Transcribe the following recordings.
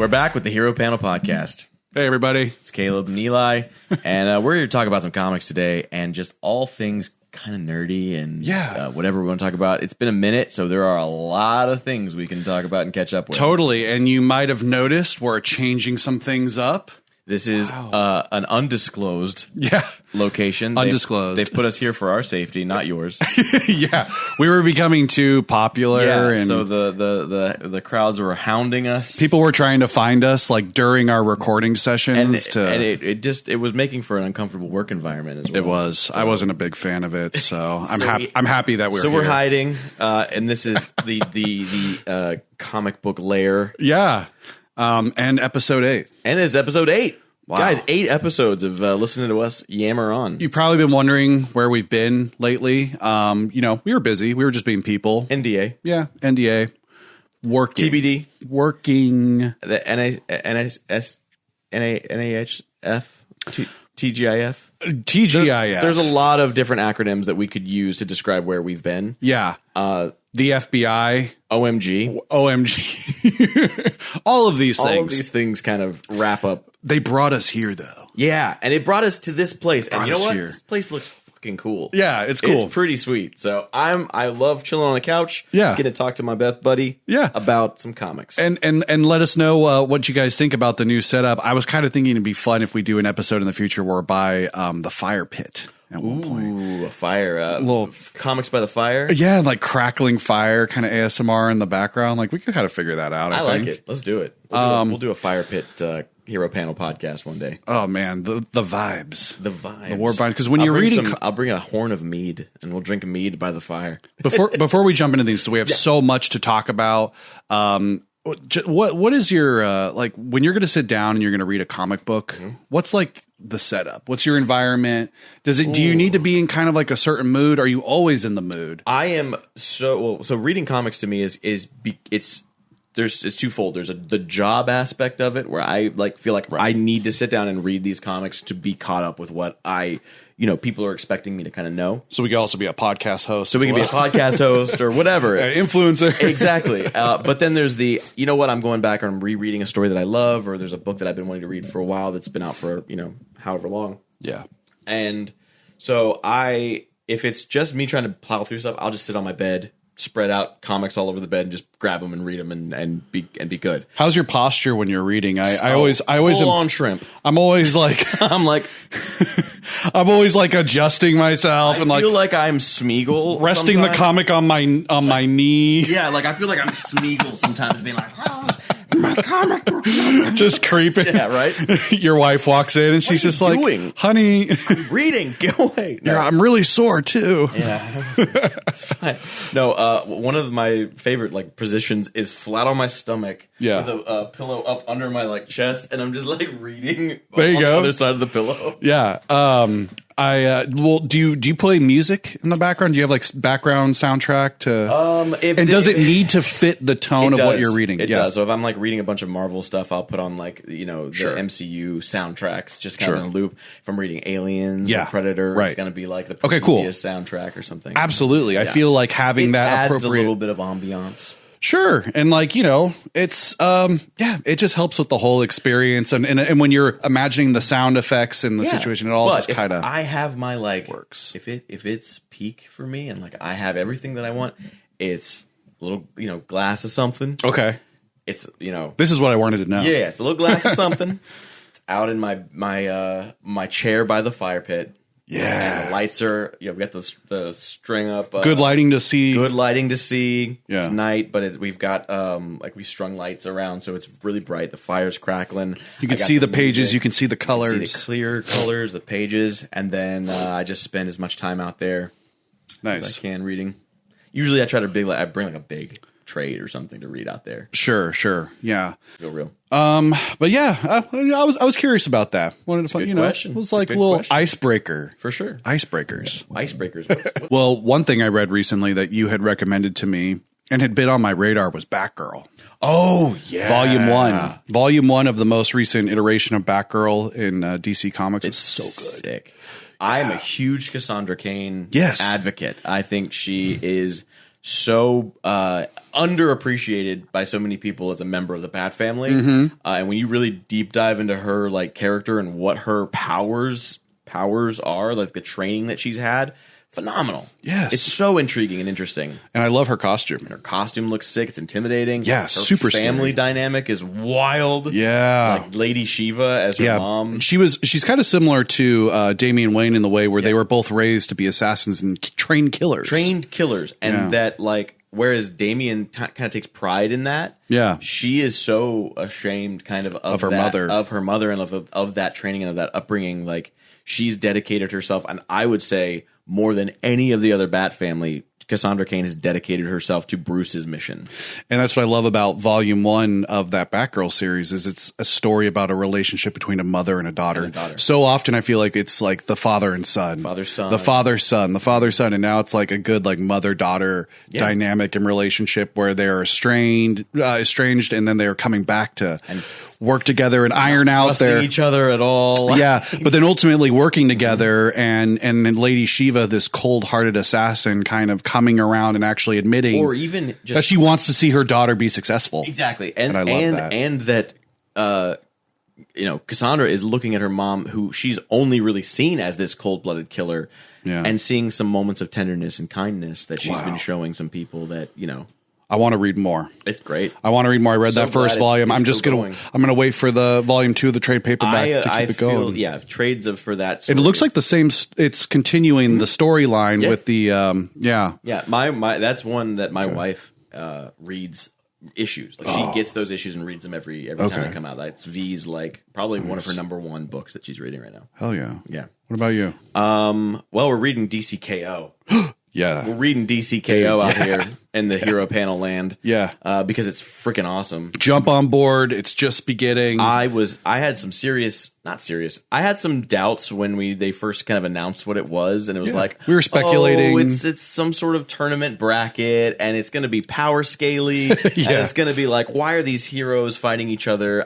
We're back with the Hero Panel Podcast. Hey, everybody. It's Caleb and Eli, and we're here to talk about some comics today and just all things kind of nerdy and whatever we want to talk about. It's been a minute, so there are a lot of things we can talk about and catch up with. Totally, and you might have noticed we're changing some things up. This is an undisclosed location. Undisclosed. They've put us here for our safety, not yours. We were becoming too popular, and so the crowds were hounding us. People were trying to find us like during our recording sessions, and it was making for an uncomfortable work environment as well. It was. So, I wasn't a big fan of it, so I'm happy that we're here. So we're hiding, and this is the comic book lair. Yeah. And episode 8. And it's episode 8. Wow. Guys, 8 episodes of listening to us yammer on. You've probably been wondering where we've been lately. We were busy. We were just being people. NDA. Yeah, NDA. Working. TBD. Working. The NAHF. TGIF. TGIF. There's a lot of different acronyms that we could use to describe where we've been. Yeah. The FBI. OMG. All of these things. All of these things kind of wrap up. They brought us here, though. Yeah, and it brought us to this place. And you know what? Here. This place looks fucking cool. Yeah, it's cool. It's pretty sweet. So I love chilling on the couch. Yeah. Get to talk to my best buddy. Yeah. About some comics. And let us know what you guys think about the new setup. I was kind of thinking it'd be fun if we do an episode in the future where by the fire pit. At one point. Ooh, a fire. Little comics by the fire? Yeah, like crackling fire, kind of ASMR in the background. Like, we could kind of figure that out, I think. like it. Let's do it. We'll do a fire pit Hero Panel podcast one day. Oh, man. The vibes. The vibes. The war vibes. Because when you're reading... I'll bring a horn of mead, and we'll drink mead by the fire. Before we jump into these, so we have so much to talk about. What is your... when you're going to sit down and you're going to read a comic book, what's like... the setup? What's your environment? Do you need to be in kind of like a certain mood? Are you always in the mood? I am so reading comics to me it's twofold. There's the job aspect of it where I feel like I need to sit down and read these comics to be caught up with what people are expecting me to kind of know. So we can also be a podcast host. So we can be a podcast host or whatever. Influencer. Exactly. But then there's I'm going back and I'm rereading a story that I love, or there's a book that I've been wanting to read for a while that's been out for, however long. Yeah. And so if it's just me trying to plow through stuff, I'll just sit on my bed, spread out comics all over the bed and just grab them and read them and be good. How's your posture when you're reading? I always full on shrimp. I'm always like I'm always like adjusting myself and feel like I'm Smeagol, resting sometimes. The comic on my knee. Yeah, I feel like I'm Smeagol sometimes, being like, my comic book. Just creeping. Yeah, right. Your wife walks in and she's just like, honey, I'm reading. Get away. No. I'm really sore too. Yeah, it's fine. No, one of my favorite positions is flat on my stomach with a pillow up under my chest, and I'm just reading. There you go. The other side of the pillow. Yeah. Do you play music in the background? Do you have background soundtrack to? Does it need to fit the tone of what you're reading? It does. So if I'm reading a bunch of Marvel stuff, I'll put on the MCU soundtracks, just kind of in a loop. If I'm reading Aliens or Predator, it's going to be the Prometheus soundtrack or something. Absolutely, I feel like having that adds a little bit of ambiance. Sure. And it's it just helps with the whole experience and when you're imagining the sound effects and the situation, it all just kind of I have my works. If it's peak for me and I have everything that I want, it's a little glass of something. Okay. It's this is what I wanted to know. Yeah, it's a little glass of something. It's out in my chair by the fire pit. Yeah, and the lights are. We got the string up. Good lighting to see. Good lighting to see. Yeah. It's night, but we've got we strung lights around, so it's really bright. The fire's crackling. You can see the pages. You can see the colors. You can see the clear colors, the pages, and then I just spend as much time out there as I can reading. Usually, I try to I bring a big trade or something to read out there. Sure, yeah. Feel real. But yeah, I was curious about that. Wanted to find, question. It was like a little icebreaker for sure. Icebreakers. Well, one thing I read recently that you had recommended to me and had been on my radar was Batgirl. Oh yeah, Volume 1 of the most recent iteration of Batgirl in DC Comics. It's so good. Sick. I'm a huge Cassandra Cain Yes. advocate. I think she is so underappreciated by so many people as a member of the Bat family. And when you really deep dive into her like character and what her powers are, like the training that she's had, phenomenal. Yes. It's so intriguing and interesting. And I love her costume. And her costume looks sick. It's intimidating. Yeah, her super family scary. dynamic is wild. Yeah. Like Lady Shiva as her mom. She's kind of similar to Damian Wayne in the way where they were both raised to be assassins and trained killers. And that like whereas Damian kind of takes pride in that. Yeah. She is so ashamed kind of her mother. Of her mother and of that training and of that upbringing. Like she's dedicated herself, and I would say more than any of the other Bat family, Cassandra Cain has dedicated herself to Bruce's mission. And that's what I love about volume 1 of that Batgirl series is it's a story about a relationship between a mother and a daughter. So often I feel like it's like the father and son. The father's son. And now it's like a good like mother-daughter dynamic and relationship where they're estranged and then they're coming back to work together and iron out each other at all. Yeah, but then ultimately working together and then Lady Shiva, this cold-hearted assassin, kind of coming around and actually admitting, or even just that she wants to see her daughter be successful. Exactly, and I love that. And that Cassandra is looking at her mom, who she's only really seen as this cold-blooded killer, and seeing some moments of tenderness and kindness that she's been showing some people that I want to read more. It's great. I want to read more. I read that first volume. I'm gonna wait for the volume 2 of the trade paperback to keep it going. Trades for that story. It looks like the same. It's continuing the storyline with the My that's one that my wife reads issues. Like she gets those issues and reads them every time they come out. That's V's like probably one of her number 1 books that she's reading right now. Hell yeah. Yeah. What about you? Well, we're reading DCKO. Yeah. We're reading DCKO out here in the hero panel land. Yeah. Because it's freaking awesome. Jump on board. It's just beginning. I had some I had some doubts when they first kind of announced what it was, and it was like we were speculating. It's some sort of tournament bracket, and it's going to be power scaly. And it's going to be like, why are these heroes fighting each other?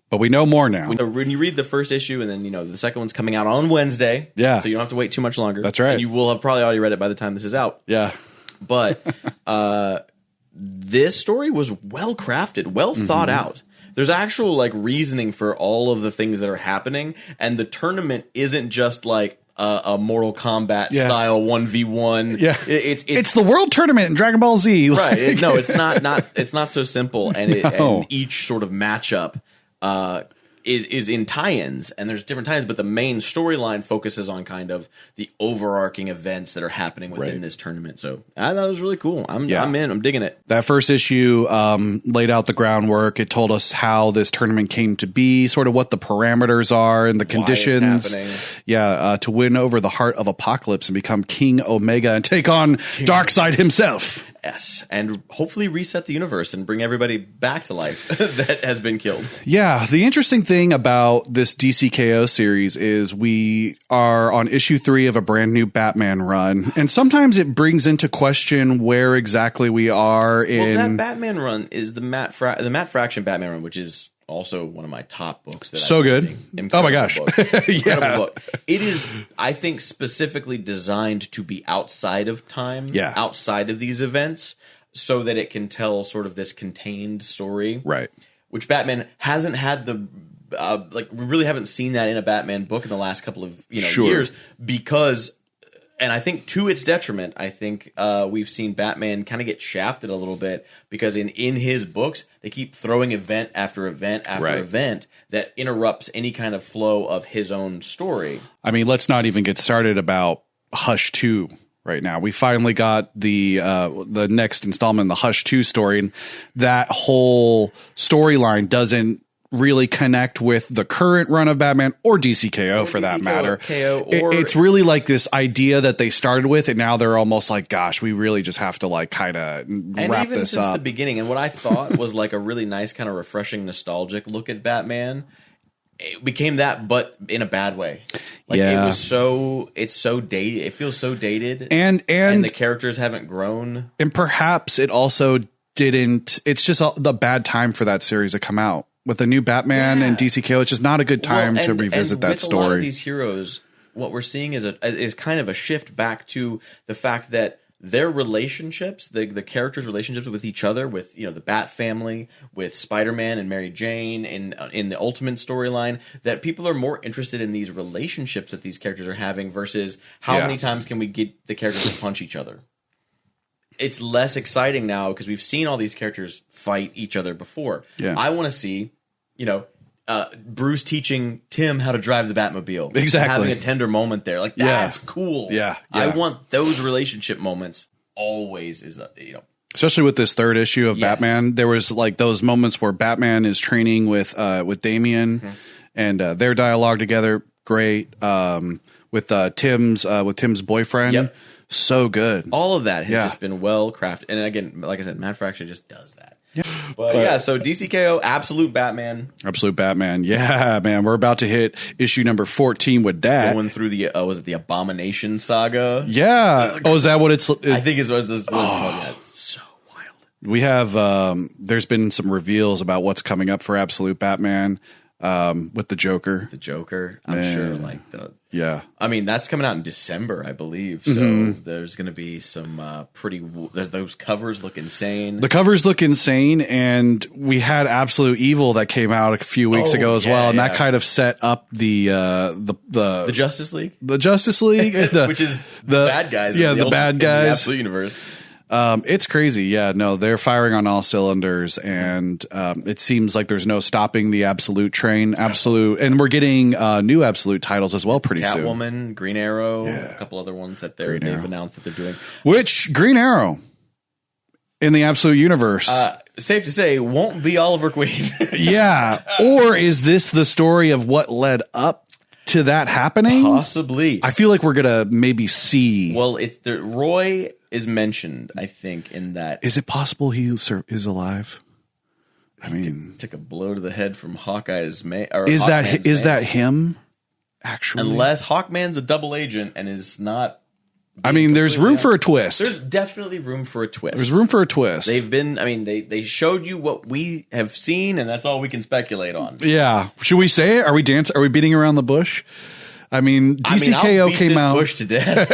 But we know more now. When you read the first issue, and then the second one's coming out on Wednesday, so you don't have to wait too much longer. That's right. And you will have probably already read it by the time this is out. Yeah. But this story was well crafted, well thought out. There's actual like reasoning for all of the things that are happening, and the tournament isn't just like a Mortal Kombat style 1v1. Yeah, it's the World Tournament in Dragon Ball Z. Right? It's not so simple, and each sort of matchup is in tie-ins, and there's different tie-ins, but the main storyline focuses on kind of the overarching events that are happening within this tournament. So I thought it was really cool. I'm in. I'm digging it. That first issue laid out the groundwork. It told us how this tournament came to be, sort of what the parameters are and the conditions. To win over the heart of Apocalypse and become King Omega and take on Darkseid himself. Yes, and hopefully reset the universe and bring everybody back to life that has been killed. Yeah, the interesting thing about this DCKO series is we are on issue 3 of a brand new Batman run, and sometimes it brings into question where exactly we are in. Well, that Batman run is the Matt Fraction Batman run, which is also one of my top books. So good. Oh my gosh. Incredible book. It is, I think, specifically designed to be outside of time, outside of these events, so that it can tell sort of this contained story. Right. Which Batman hasn't had we really haven't seen that in a Batman book in the last couple of years, because, and I think to its detriment, I think we've seen Batman kind of get shafted a little bit, because in his books, they keep throwing event after event after event that interrupts any kind of flow of his own story. I mean, let's not even get started about Hush 2 right now. We finally got the next installment in the Hush 2 story, and that whole storyline doesn't really connect with the current run of Batman or DCKO for that matter. It's really like this idea that they started with, and now they're almost like, gosh, we really just have to like kind of wrap this since up. The beginning, and what I thought was like a really nice kind of refreshing nostalgic look at Batman, it became that, but in a bad way. Like it's so dated. It feels so dated, and the characters haven't grown. And perhaps it also didn't. It's just the bad time for that series to come out. With the new Batman and DCKO, it's just not a good time to revisit that story. A lot of these heroes, what we're seeing is kind of a shift back to the fact that their relationships, the characters' relationships with each other, with the Bat family, with Spider-Man and Mary Jane, in the Ultimate storyline, that people are more interested in these relationships that these characters are having versus how many times can we get the characters to punch each other. It's less exciting now because we've seen all these characters fight each other before. Yeah. I want to see, Bruce teaching Tim how to drive the Batmobile. Exactly. Having a tender moment there. Like, that's cool. Yeah. I want those relationship moments always Especially with this third issue of Batman, there was like those moments where Batman is training with Damian and their dialogue together. Great. With Tim's boyfriend. Yep. So good. All of that has just been well crafted. And again, like I said, Matt Fraction just does that. Yeah. But so DCKO, Absolute Batman. Absolute Batman. Yeah, man. We're about to hit issue number 14 with that. Going through the, was it the Abomination Saga? Yeah. Is that what it's... I think it's what it's called. Yeah, it's so wild. We have... there's been some reveals about what's coming up for Absolute Batman with the Joker. I'm sure I mean, that's coming out in December, I believe. So there's going to be some those covers look insane. The covers look insane, and we had Absolute Evil that came out a few weeks ago as well, and that kind of set up the Justice League. The Justice League, which is the bad guys. Yeah, the bad guys. In the Absolute universe. It's crazy. Yeah, no, they're firing on all cylinders, and it seems like there's no stopping the Absolute train. Absolute, and we're getting new Absolute titles as well pretty soon. Catwoman, Green Arrow, a couple other ones that they've announced that they're doing. Which Green Arrow in the Absolute universe, safe to say, won't be Oliver Queen. Yeah, or is this the story of what led up to that happening? Possibly. I feel like we're gonna maybe see. Well, Roy is mentioned, I think, in that. Is it possible he is alive? I mean, took a blow to the head from Hawkeye's is that him? Actually, unless Hawkman's a double agent and is not. I mean, there's room for a twist. There's definitely room for a twist. There's room for a twist. They showed you what we have seen, and that's all we can speculate on. Yeah. Should we say it? Are we beating around the bush? I mean, DCKO came out. Bush to death.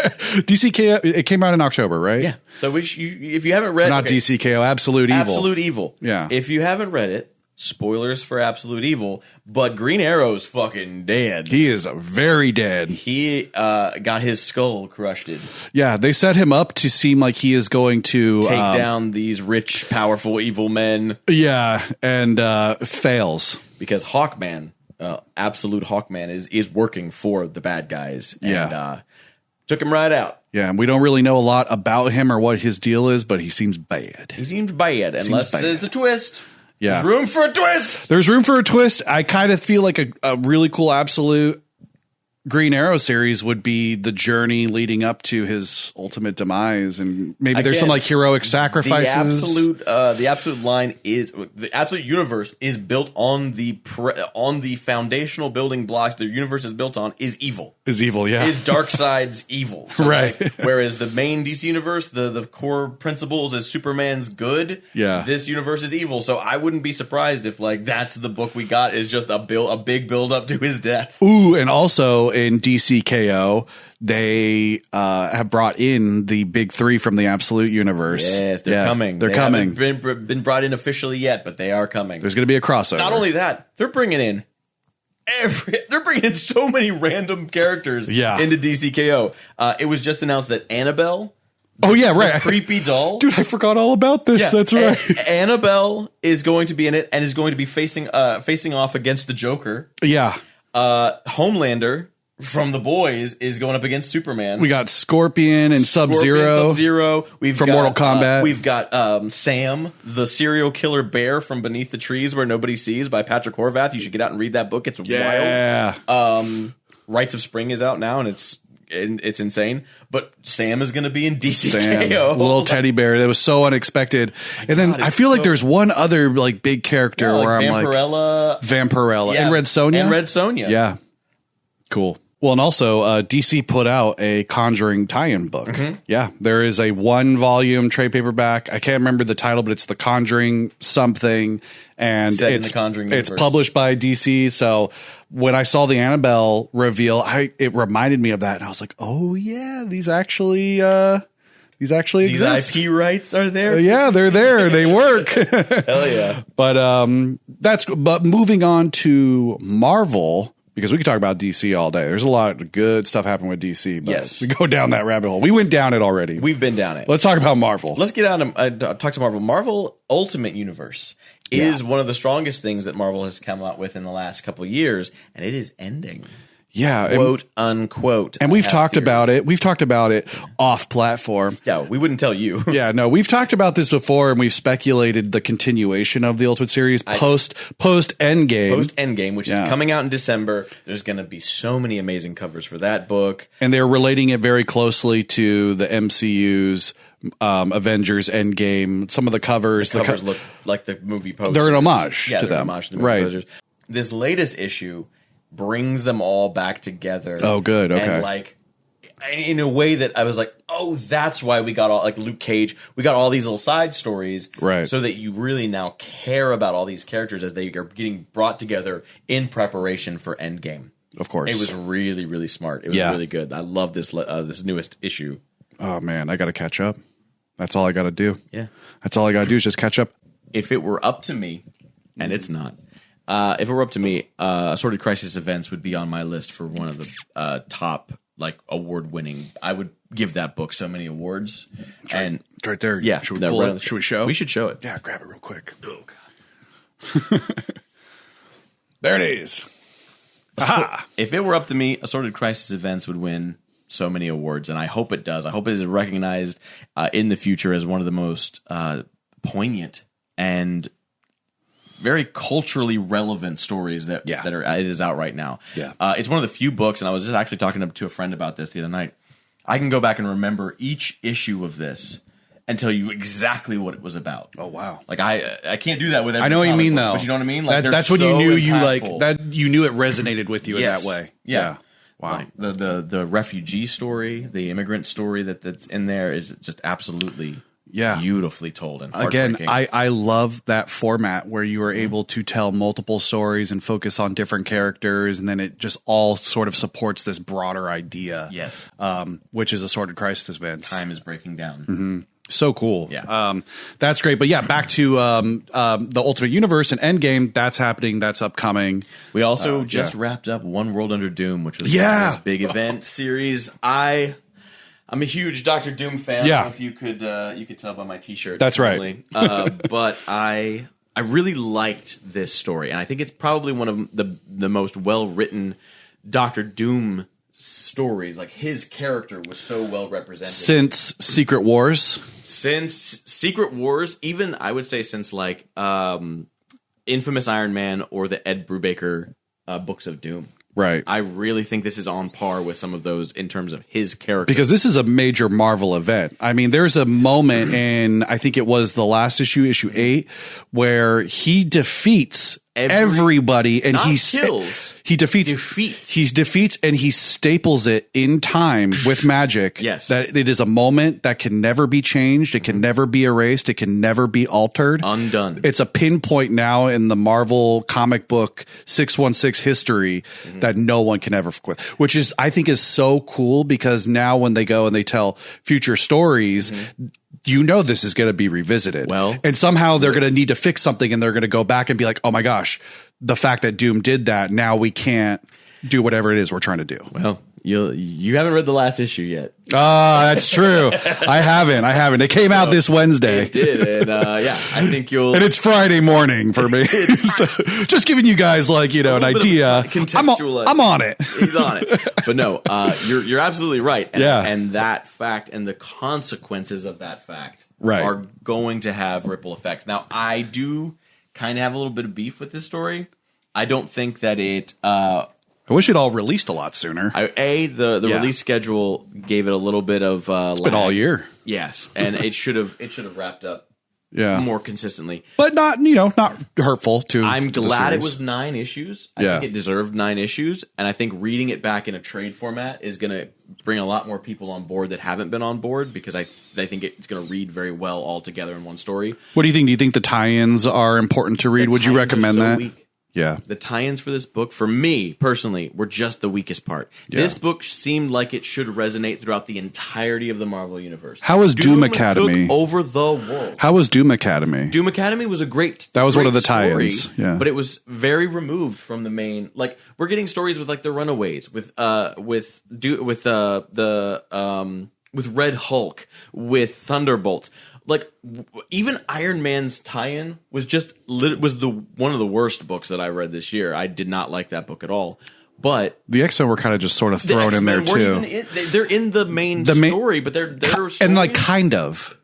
DCKO, it came out in October, right? Yeah. So if you haven't read, DCKO, Absolute Evil. Absolute Evil. Yeah. If you haven't read it, spoilers for Absolute Evil. But Green Arrow's fucking dead. He is very dead. He got his skull crushed. Yeah, they set him up to seem like he is going to take down these rich, powerful, evil men. Yeah, and fails because Hawkman. Absolute Hawkman is working for the bad guys. And, took him right out. Yeah, and we don't really know a lot about him or what his deal is, but he seems bad. Unless it's a twist. Yeah. There's room for a twist. There's room for a twist. I kind of feel like a really cool Absolute Green Arrow series would be the journey leading up to his ultimate demise, and maybe there's some like heroic sacrifices. The Absolute universe is built on the foundational building blocks the universe is built on is evil. Yeah. Is Darkseid's evil. So right. Whereas the main DC universe, the core principles is Superman's good. Yeah. This universe is evil. So I wouldn't be surprised if that's the book we got is just a big build up to his death. Ooh, and also in DCKO, they have brought in the big three from the Absolute universe. Yes, they're coming. They're coming. Haven't been brought in officially yet, but they are coming. There's going to be a crossover. Not only that, they're bringing in so many random characters into DCKO. It was just announced that Annabelle. Oh yeah, right. Creepy doll. Dude, I forgot all about this. Yeah, that's right. Annabelle is going to be in it and is going to be facing off against the Joker. Yeah. Homelander from The Boys is going up against Superman. We got Scorpion and Sub-Zero. We've from got Mortal Kombat. We've got Sam, the serial killer bear from Beneath the Trees Where Nobody Sees by Patrick Horvath. You should get out and read that book. It's wild. Rites of Spring is out now, and it's insane. But Sam is going to be in DCKO. Little teddy bear. That was so unexpected. And then I feel like there's one other big character where I'm Vampirella. Yeah. And Red Sonja. Yeah. Cool. Well, and also DC put out a Conjuring tie-in book. Mm-hmm. Yeah, there is a 1-volume trade paperback. I can't remember the title, but it's The Conjuring something, and it's published by DC. So when I saw the Annabelle reveal, it reminded me of that, and I was like, oh yeah, these actually these actually exist. These IP rights are there. Yeah, they're there. They work. Hell yeah. But moving on to Marvel, because we could talk about DC all day. There's a lot of good stuff happening with DC. But yes. We go down that rabbit hole. We went down it already. We've been down it. Let's talk about Marvel. Let's get out and talk to Marvel. Marvel Ultimate Universe is one of the strongest things that Marvel has come out with in the last couple of years, and it is ending. Yeah. Quote, unquote. And we've talked about it. We've talked about it off platform. Yeah, we wouldn't tell you. Yeah, no, we've talked about this before, and we've speculated the continuation of the Ultimate series post Endgame. Post Endgame, which is coming out in December. There's going to be so many amazing covers for that book. And they're relating it very closely to the MCU's Avengers Endgame. Some of the covers look like the movie posters. They're an homage to them. Homage to the movie posters. This latest issue brings them all back together. Oh, good. Okay. And like in a way that I was like, oh, that's why we got all like Luke Cage. We got all these little side stories, right? So that you really now care about all these characters as they are getting brought together in preparation for Endgame. Of course, it was really, really smart. It was really good. I love this this newest issue. Oh man, I got to catch up. That's all I got to do. Yeah, that's all I got to do is just catch up. If it were up to me, and it's not. If it were up to me, Assorted Crisis Events would be on my list for one of the top like award-winning. I would give that book so many awards. It's right there. Yeah, should we pull it? Should we show? We should show it. Yeah, grab it real quick. Oh god, there it is. Aha. If it were up to me, Assorted Crisis Events would win so many awards, and I hope it does. I hope it is recognized in the future as one of the most poignant and very culturally relevant stories that it is out right now. Yeah, it's one of the few books, and I was just actually talking to a friend about this the other night. I can go back and remember each issue of this and tell you exactly what it was about. Oh wow! Like I can't do that with every I know what you mean book, though. But you know what I mean? Like that's when you knew you knew it resonated with you in that way. Yeah. Wow. Like the refugee story, the immigrant story that's in there is just absolutely beautifully told. And again, I love that format where you are able to tell multiple stories and focus on different characters, and then it just all sort of supports this broader idea. Yes. Which is Assorted Crisis Events. Time is breaking down. Mm-hmm. So cool. Yeah. That's great. But yeah, back to the Ultimate Universe and Endgame. That's happening. That's upcoming. We also just wrapped up One World Under Doom, which was this big event series. I'm a huge Doctor Doom fan. Yeah. I don't know if you could tell by my T-shirt. That's right. But I really liked this story, and I think it's probably one of the most well written Doctor Doom stories. Like his character was so well represented since Secret Wars. Even I would say since like Infamous Iron Man or the Ed Brubaker books of Doom. Right. I really think this is on par with some of those in terms of his character. Because this is a major Marvel event. I mean, there's a moment in, I think it was the last issue, issue 8, where he defeats everybody, and he defeats and he staples it in time with magic. Yes. That it is a moment that can never be changed, it can never be erased, it can never be altered. Undone. It's a pinpoint now in the Marvel comic book 616 history that no one can ever forget, which is, I think, is so cool, because now when they go and they tell future stories, you know this is going to be revisited. Well, and somehow they're going to need to fix something, and they're going to go back and be like, oh my gosh, the fact that Doom did that, now we can't do whatever it is we're trying to do. Well, you haven't read the last issue yet. That's true. I haven't. It came out this Wednesday. It did. And I think you'll. And it's Friday morning for me. So, just giving you guys an idea. Contextual. I'm on it. He's on it. But no, you're absolutely right. And, and that fact and the consequences of that fact are going to have ripple effects. Now, I do kind of have a little bit of beef with this story. I don't think that it. I wish it all released a lot sooner. The release schedule gave it a little bit of it's been all year. Yes, and it should have wrapped up more consistently. But not hurtful to I'm glad it was 9 issues. I think it deserved 9 issues, and I think reading it back in a trade format is going to bring a lot more people on board that haven't been on board, because I think it's going to read very well all together in one story. What do you think? Do you think the tie-ins are important to read? Would you recommend that? Weak. Yeah. The tie-ins for this book, for me personally, were just the weakest part. Yeah. This book seemed like it should resonate throughout the entirety of the Marvel universe. How was Doom Academy? Took over the world. How was Doom Academy? Doom Academy was a great. That was great one of the story, tie-ins. Yeah, but it was very removed from the main. Like we're getting stories with like the Runaways, with Red Hulk, with Thunderbolts. Like even Iron Man's tie-in was one of the worst books that I read this year. I did not like that book at all. But the X-Men were kind of just sort of thrown in there too. They're in the main story, but they're and like kind of.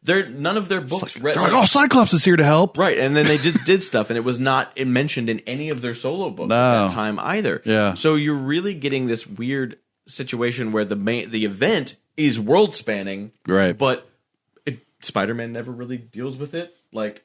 They're none of their books. They're like, oh, Cyclops is here to help, right? And then they just did stuff, and it was not mentioned in any of their solo books at that time either. Yeah. So you're really getting this weird situation where the event is world spanning, right? But Spider-Man never really deals with it, like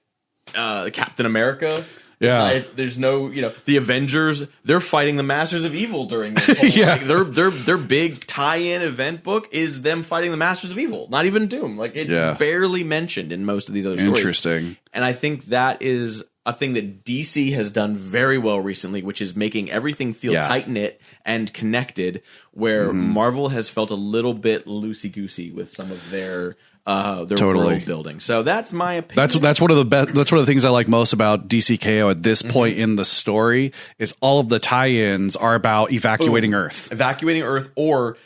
Captain America. Yeah, there's no, the Avengers. They're fighting the Masters of Evil during this whole, yeah. Like, their big tie-in event book is them fighting the Masters of Evil. Not even Doom. Like it's barely mentioned in most of these other stories. Interesting. And I think that is a thing that DC has done very well recently, which is making everything feel tight-knit and connected. Where Marvel has felt a little bit loosey-goosey with some of their world building. So that's my opinion. That's one of the best. That's one of the things I like most about DCKO at this point in the story is all of the tie-ins are about evacuating Earth, or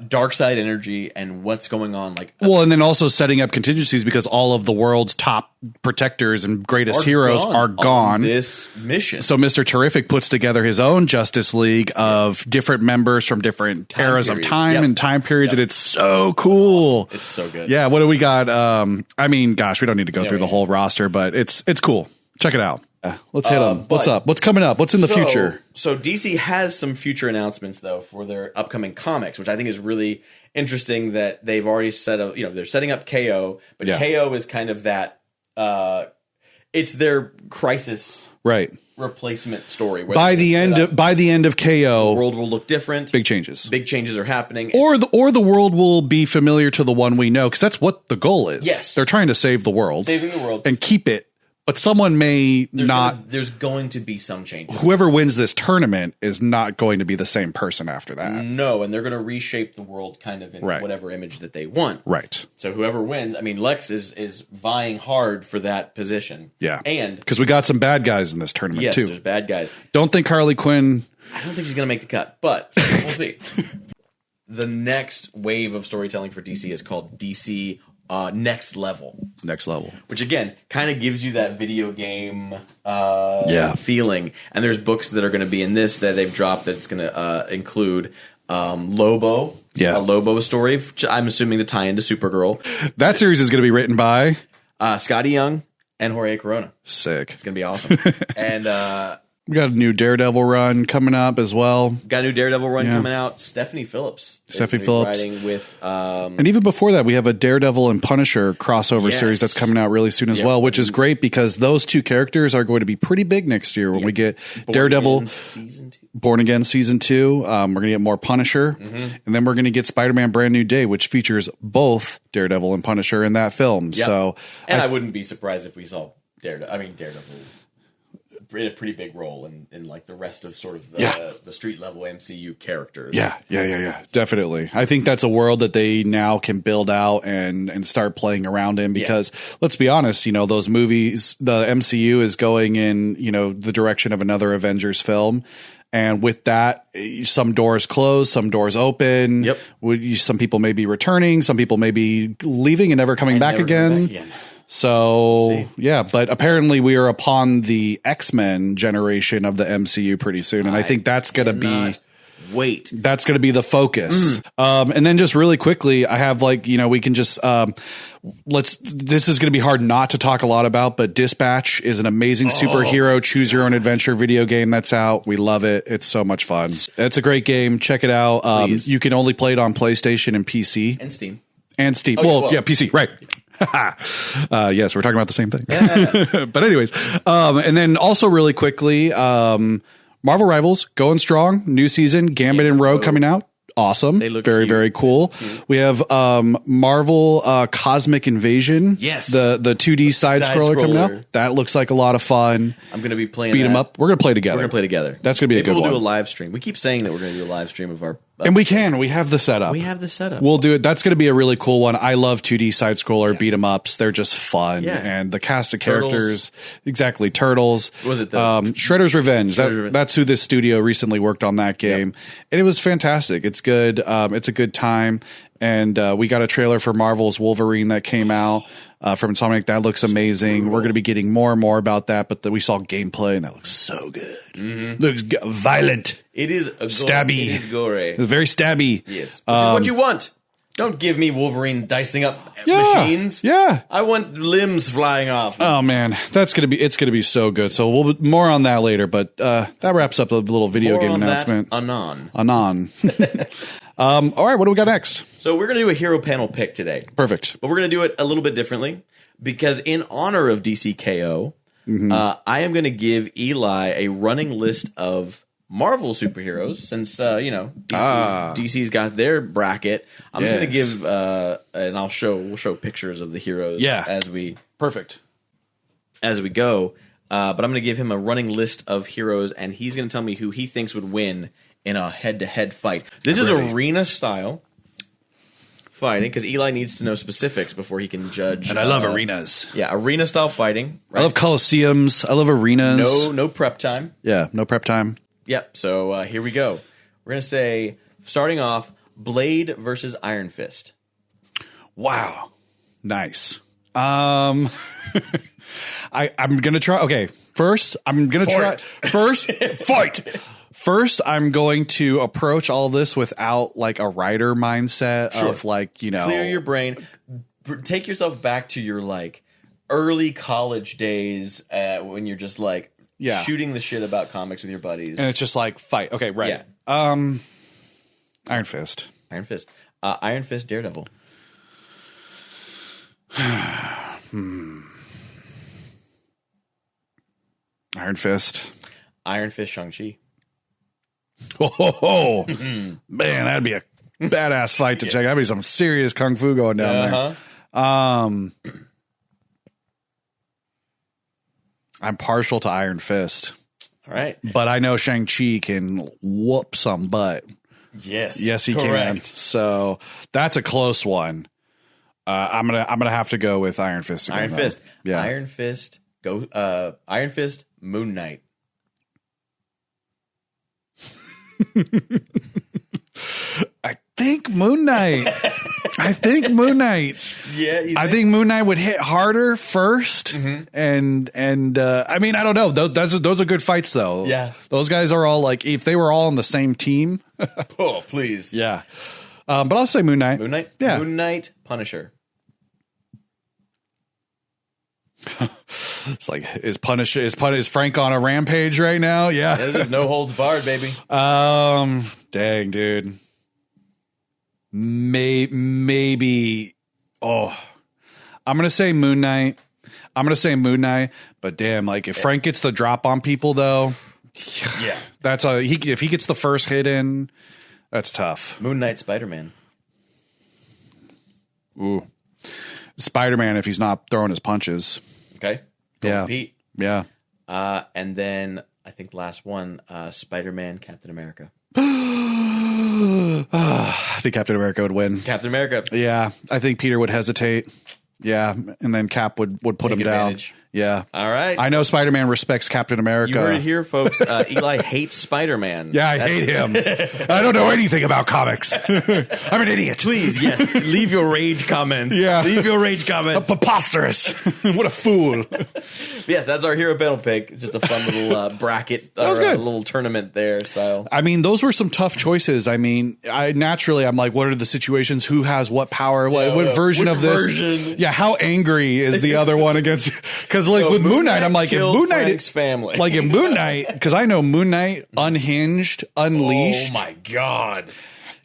dark side energy and what's going on. And then also setting up contingencies because all of the world's top protectors and greatest heroes are gone on this mission. So Mr. Terrific puts together his own Justice League of different members from different eras of time and time periods, and it's so cool. Awesome. It's so good. Yeah, what do we got? I mean, gosh, we don't need to go through the whole roster, but it's cool. Check it out. Let's hit them. What's up? What's coming up? What's in the future? So DC has some future announcements though for their upcoming comics, which I think is really interesting that they've already set up. They're setting up KO, but KO is kind of that. It's their crisis replacement story. By the end of KO, the world will look different. Big changes. Big changes are happening, or the world will be familiar to the one we know because that's what the goal is. Yes, they're trying to saving the world and keep it. But someone may there's going to be some changes. Whoever wins this tournament is not going to be the same person after that. No, and they're going to reshape the world kind of in whatever image that they want. Right. So whoever wins, I mean, Lex is vying hard for that position. Yeah. And because we got some bad guys in this tournament too. Yes, there's bad guys. Don't think Harley Quinn. I don't think she's going to make the cut, but we'll see. The next wave of storytelling for DC is called DC Next Level, which again kind of gives you that video game feeling. And there's books that are going to be in this that they've dropped that's going to include Lobo, a Lobo story. I'm assuming to tie into Supergirl. That series is going to be written by Scotty Young and Jorge Corona. Sick. It's going to be awesome. And we got a new Daredevil run coming up as well. Got a new Daredevil run coming out. Stephanie Phillips writing with, and even before that, we have a Daredevil and Punisher crossover series that's coming out really soon as well, which is great because those two characters are going to be pretty big next year when we get Daredevil Born Again Season 2. We're going to get more Punisher, and then we're going to get Spider-Man Brand New Day, which features both Daredevil and Punisher in that film. Yep. So, and I wouldn't be surprised if we saw Daredevil in a pretty big role in like the rest of sort of the street level MCU characters. Yeah, definitely. I think that's a world that they now can build out and start playing around in because let's be honest, those movies, the MCU is going in, the direction of another Avengers film. And with that, some doors close, some doors open. Yep. Some people may be returning, some people may be leaving and never coming back again. So, but apparently we are upon the X-Men generation of the MCU pretty soon. And I think that's going to be... That's going to be the focus. And then just really quickly, I have we can just... this is going to be hard not to talk a lot about, but Dispatch is an amazing superhero choose your own adventure video game that's out. We love it. It's so much fun. It's a great game. Check it out. You can only play it on PlayStation and PC. And Steam. PC, right. Yes, we're talking about the same thing. But anyways, and then also really quickly, Marvel Rivals going strong, new season, Gambit and Rogue coming out. awesome. They look very, cute. very cool. We have Marvel Cosmic Invasion. Yes. The 2D side scroller coming out. That looks like a lot of fun. I'm going to be playing Beat 'em up. We're going to play together. We're going to play together. That's going to be a good one. Maybe we'll do a live stream. We keep saying that we're going to do a live stream of our... and we can. We have the setup. We'll do it. That's going to be a really cool one. I love 2D side scroller beat 'em ups. They're just fun. Yeah. And the cast of characters. Exactly. Turtles. What was it? Shredder's Revenge. That's who this studio recently worked on that game. Yep. And it was fantastic. It's good. It's a good time. And we got a trailer for Marvel's Wolverine that came out from Insomniac. That looks amazing. We're going to be getting more and more about that. But we saw gameplay, and that looks so good. Mm-hmm. Looks violent. It is stabby. It is gory. It's very stabby. Yes. What you want? Don't give me Wolverine dicing up machines. Yeah. I want limbs flying off. Oh man, it's gonna be so good. So we'll more on that later. But that wraps up the little video game announcement. Anon. All right, what do we got next? So we're gonna do a hero panel pick today. Perfect. But we're gonna do it a little bit differently because in honor of DCKO, I am gonna give Eli a running list of Marvel superheroes, since DC's got their bracket. I'm just going to give and we'll show pictures of the heroes as we go. But I'm going to give him a running list of heroes, and he's going to tell me who he thinks would win in a head-to-head fight. This is arena style fighting because Eli needs to know specifics before he can judge. And I love arenas. Yeah, arena style fighting. Right? I love coliseums. I love arenas. No prep time. Yeah, no prep time. Yep, so here we go. We're going to say, starting off, Blade versus Iron Fist. Wow. Nice. I'm going to try. Okay, first, I'm going to try. First, fight. First, I'm going to approach all this without, like, a writer mindset of, like, you know. Clear your brain. Take yourself back to your, like, early college days when you're just, like, shooting the shit about comics with your buddies. And it's just like, fight. Okay, right. Yeah. Iron Fist. Iron Fist, Daredevil. Iron Fist, Shang-Chi. Oh, man, that'd be a badass fight to check. That'd be some serious kung fu going down there. I'm partial to Iron Fist. All right. But I know Shang-Chi can whoop some butt. Yes, he can. So that's a close one. I'm gonna have to go with Iron Fist. Iron Fist. Yeah. Iron Fist. Iron Fist. Moon Knight. I think Moon Knight. Yeah, I think Moon Knight would hit harder first, and I mean, I don't know. Those are good fights, though. Yeah, those guys are all like, if they were all on the same team. Oh, please. Yeah, but I'll say Moon Knight. Yeah, Moon Knight, Punisher. It's like, is Frank on a rampage right now? Yeah, this is no holds barred, baby. Dang, dude. Maybe. Oh, I'm gonna say Moon Knight. But damn, like, if Frank gets the drop on people, though, that's if he gets the first hit in, that's tough. Moon Knight, Spider-Man. Ooh, Spider-Man if he's not throwing his punches. Okay. Pete. Yeah. And then I think last one, Spider-Man, Captain America. I think Captain America would win. Captain America. Yeah. I think Peter would hesitate. Yeah. And then Cap would put him down. Yeah. All right. I know Spider-Man respects Captain America. You heard it here, folks. Eli hates Spider-Man. Yeah, I hate him. I don't know anything about comics. I'm an idiot. Please, yes. Leave your rage comments. Yeah. Leave your rage comments. Preposterous. What a fool. Yes, that's our hero panel pick. Just a fun little bracket. That was good. A little tournament there style. I mean, those were some tough choices. I mean, I'm like, what are the situations? Who has what power? What version of this? Yeah, how angry is the other one against? Because like with Moon Knight, I'm like, if Moon Knight, Frank's family. Like in Moon Knight, because I know Moon Knight, Unhinged, Unleashed. Oh my god.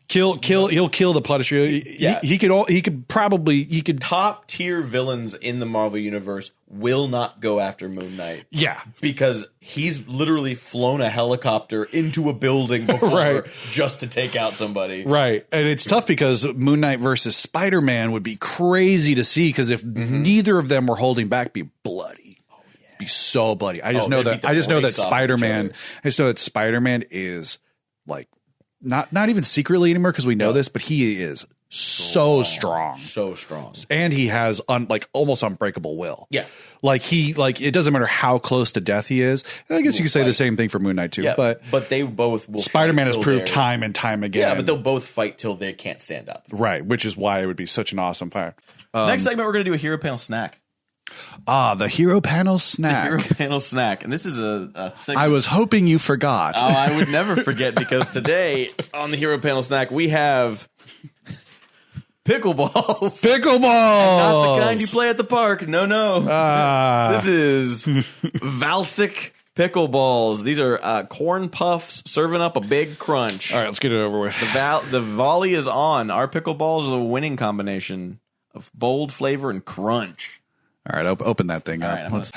He'll kill the Punisher. He could top tier villains in the Marvel universe will not go after Moon Knight. Yeah, because he's literally flown a helicopter into a building before just to take out somebody. Right, and it's tough because Moon Knight versus Spider-Man would be crazy to see because if neither of them were holding back, be bloody. Be so bloody. I just know that Spider-Man. I just know that Spider-Man is like not even secretly anymore because we know this, but he is so strong, and he has almost unbreakable will. Yeah, it doesn't matter how close to death he is. And I guess you could say the same thing for Moon Knight too. Yeah, but they both will. Spider-Man has proved time and time again. Yeah, but they'll both fight till they can't stand up. Right, which is why it would be such an awesome fight. Next segment, we're going to do a hero panel snack. The hero panel snack. The hero panel snack. And this is a segment. I was hoping you forgot. Oh, I would never forget because today on the hero panel snack, we have pickleballs. Pickleballs! Not the kind you play at the park. No. This is Valsic pickleballs. These are corn puffs serving up a big crunch. All right, let's get it over with. The volley is on. Our pickleballs are the winning combination of bold flavor and crunch. All right, open that thing up. Right,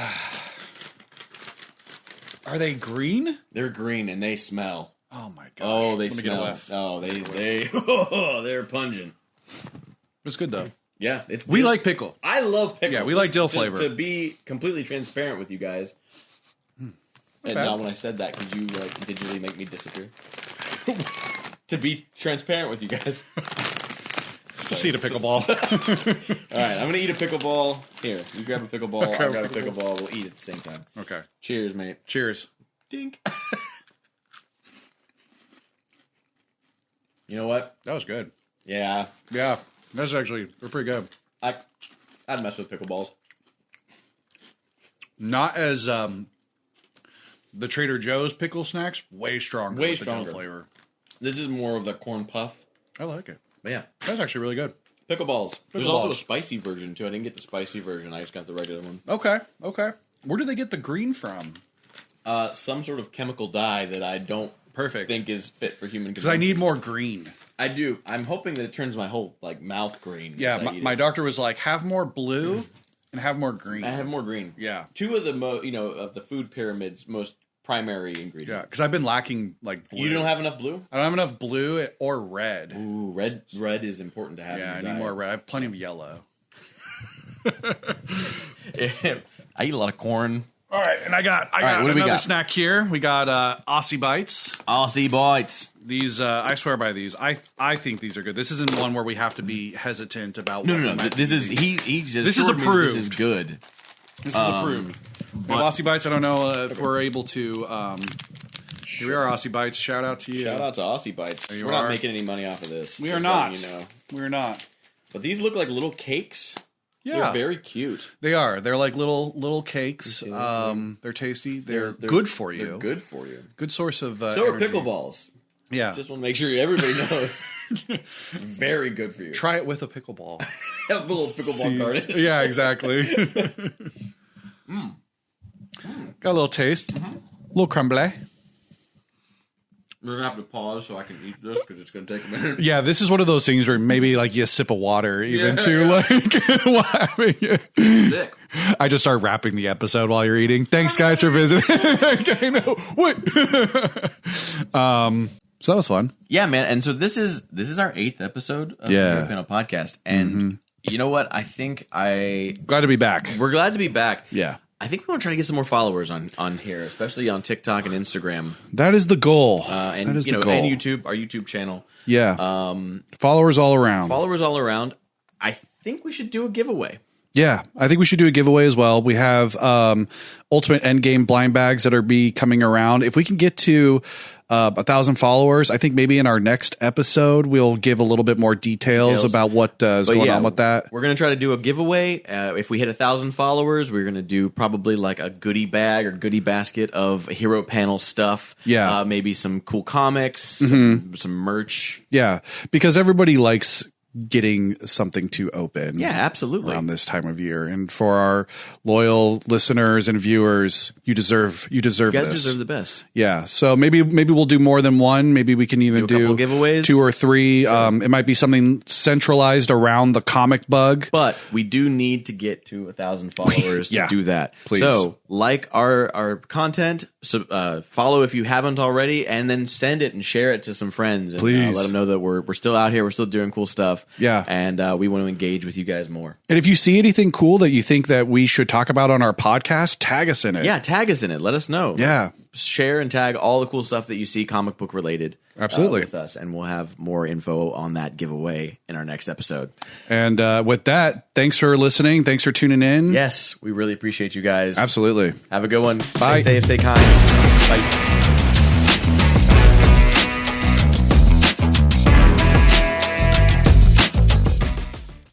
are they green? They're green and they smell. Oh my gosh. Oh, they smell. Oh, they're pungent. It's good though. Yeah, we like pickle. I love pickle. Yeah, we like dill flavor. To be completely transparent with you guys. And now when I said that, could you digitally make me disappear? To be transparent with you guys. Just eat a pickleball. All right, I'm going to eat a pickleball. Here, you grab a pickleball. I grab a pickleball. We'll eat at the same time. Okay. Cheers, mate. Cheers. Dink. You know what? That was good. Yeah. Yeah. They're pretty good. I'd mess with pickleballs. Not as the Trader Joe's pickle snacks. Way stronger. Way stronger flavor. This is more of the corn puff. I like it. But yeah. That's actually really good. Pickleballs. There's also a spicy version, too. I didn't get the spicy version. I just got the regular one. Okay. Where do they get the green from? Some sort of chemical dye that I don't think is fit for human consumption. Because I need more green. I do. I'm hoping that it turns my whole mouth green. Yeah, my doctor was like, have more blue and have more green. I have more green. Yeah. Two of the of the food pyramid's most primary ingredients. Yeah, because I've been lacking blue. You don't have enough blue? I don't have enough blue or red. Ooh, red is important to have. Yeah, I need more red. I have plenty of yellow. I eat a lot of corn. All right, and I got another snack here. We got Aussie Bites. Aussie Bites. These, I swear by these. I think these are good. This isn't one where we have to be hesitant about. No. This is This is approved. This is good. This is approved. Aussie Bites. I don't know if we're able to. Here we are, Aussie Bites. Shout out to you. Shout out to Aussie Bites. We're not making any money off of this. We are not. We're not. But these look like little cakes. Yeah, they're very cute. They are. They're like little cakes. They're tasty. They're good for you. They're good for you. Good source of. So energy. are pickleballs. Yeah. Just want to make sure everybody knows. Very good for you. Try it with a pickleball. Have a little pickleball garnish. Yeah, exactly. Got a little taste. A little crumble. We're going to have to pause so I can eat this because it's going to take a minute. Yeah, this is one of those things where maybe you a sip of water even too. Thick. I just start wrapping the episode while you're eating. Thanks, guys, for visiting. I know. What? So that was fun. Yeah, man. And so this is our 8th episode of the Hero Panel Podcast. And you know what? I think glad to be back. We're glad to be back. Yeah. I think we want to try to get some more followers on here, especially on TikTok and Instagram. That is the goal. And that is the goal. And YouTube, our YouTube channel. Yeah. Followers all around. I think we should do a giveaway. Yeah, I think we should do a giveaway as well. We have Ultimate Endgame blind bags that are coming around. If we can get to 1,000 followers, I think maybe in our next episode we'll give a little bit more details about what is going on with that. We're going to try to do a giveaway. If we hit 1,000 followers, we're going to do probably like a goodie bag or goodie basket of Hero Panel stuff. Yeah. Maybe some cool comics, some merch. Yeah, because everybody likes getting something to open. Yeah, absolutely. Around this time of year. And for our loyal listeners and viewers, you deserve you guys this. deserve the best. Yeah. So maybe we'll do more than one. Maybe we can even do giveaways, 2 or 3. Sure. It might be something centralized around the comic bug. But we do need to get to 1,000 followers to do that. Please. So like our content, follow if you haven't already, and then send it and share it to some friends. And let them know that we're still out here. We're still doing cool stuff. Yeah. And we want to engage with you guys more. And if you see anything cool that you think that we should talk about on our podcast, tag us in it. Yeah, tag us in it. Let us know. Yeah. Share and tag all the cool stuff that you see comic book related. Absolutely. With us. And we'll have more info on that giveaway in our next episode. And with that, thanks for listening. Thanks for tuning in. Yes, we really appreciate you guys. Absolutely. Have a good one. Bye. Stay safe, stay kind. Bye.